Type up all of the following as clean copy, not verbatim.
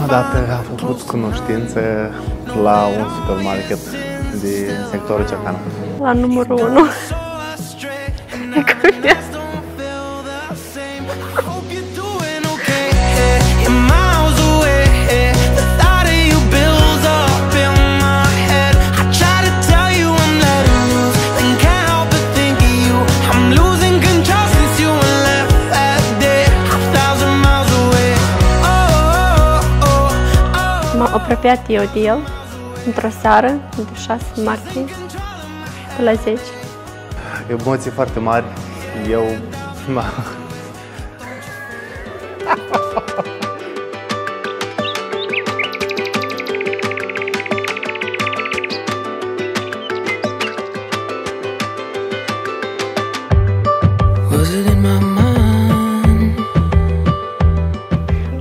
Prima dată am făcut cunoștință la un supermarket din sectorul Cercana. La numărul 1. M-am apropiat eu de el într-o seară, de 6 martie, pe la 10. Emoții foarte mari. Eu...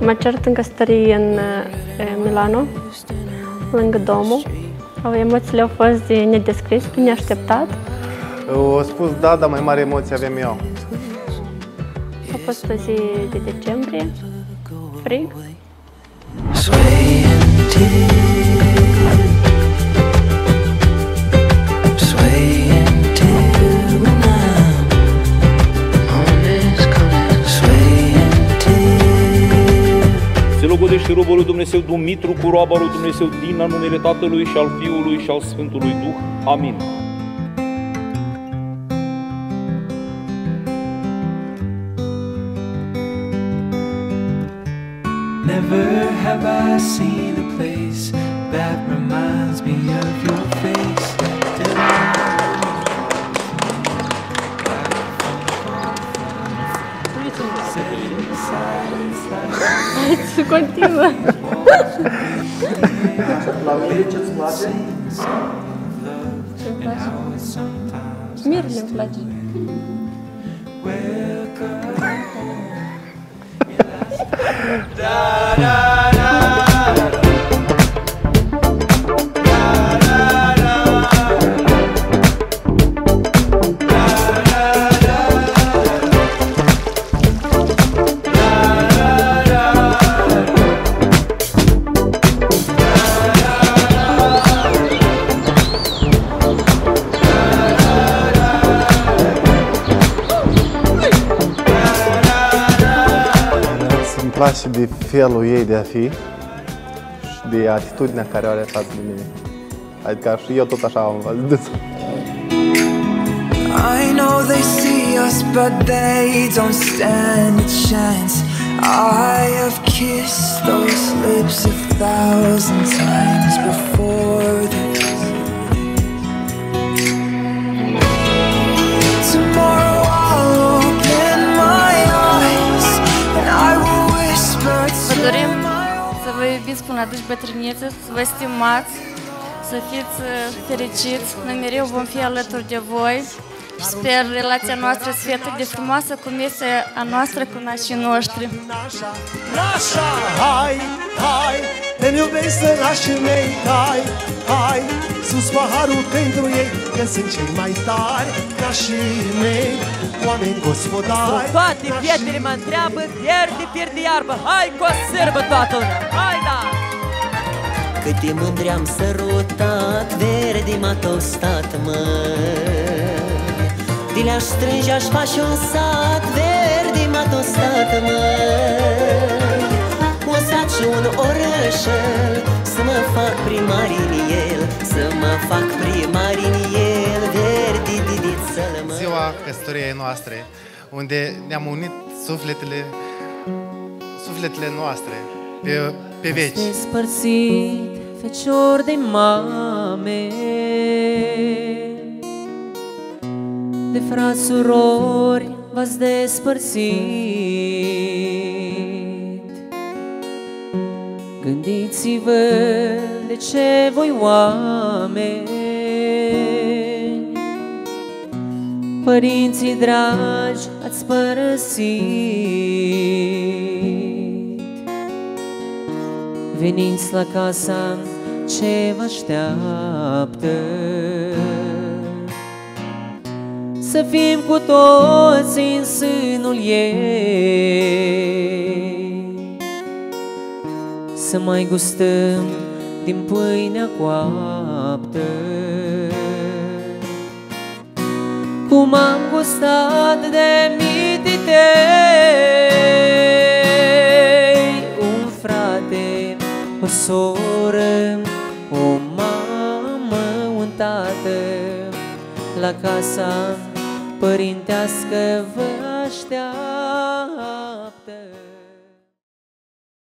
M-a cerut în căsătorie în Milano, lângă Domul. Emoțiile au fost de nedescris, de neașteptat. Au spus da, dar mai mare emoție avem eu. A fost o zi de decembrie, frig. Se logodește robul lui Dumnezeu Dumitru cu roaba lui Dumnezeu Dina, în numele Tatălui și al Fiului și al Sfântului Duh. Amin. Never have I seen a place that reminds me of your face. Să continuă. La mine ce-ți place? Ce-mi place? Mirele îmi place. Îmi place de felul ei de a fi și de atitudinea care o are față de mine. Adică și eu tot așa am văzut. I know they see us, but they don't stand a chance. I have kissed those lips 1,000 times before this. Tomorrow I'll open my eyes and I will whisper Vă dorim to să vă iubiți până la duși bătrânețe, să vă stimați, să fiți fericiți. Noi mereu vom fi alături de voi. Sper relația noastră să fie atât de frumoasă cum este a noastră cu nașii noștri. Nașa, hai, hai, te-mi iubesc nașii mei, hai, hai, sus paharul pentru ei, că sunt cei mai tari, nașii mei, oameni gospodari. Toate fetele mă întreabă, pierde iarbă, hai cu o sârbă toată lumea, hai da! Câte mândri am sărutat, verde m-a tostat, măi. De le-aș strânge, aș face un sat, verde m-a tostat, măi. O sat și un orășel, să mă fac primar în el, să mă fac primar în el, verde didițăl, măi. Ziua căsătoriei noastre, unde ne-am unit sufletele noastre pe veci. Despărțit, fecior de mame, de frați, surori, v-ați despărțit. Gândiți-vă de ce voi oameni, părinții dragi, ați părăsit. Veniți la casa ce vă așteaptă, să fim cu toți în sânul ei, să mai gustăm din pâinea coaptă. Cum am gustat de mitii tăi, un frate, o soră, o mamă, un tată, la casa părintească vă așteaptă.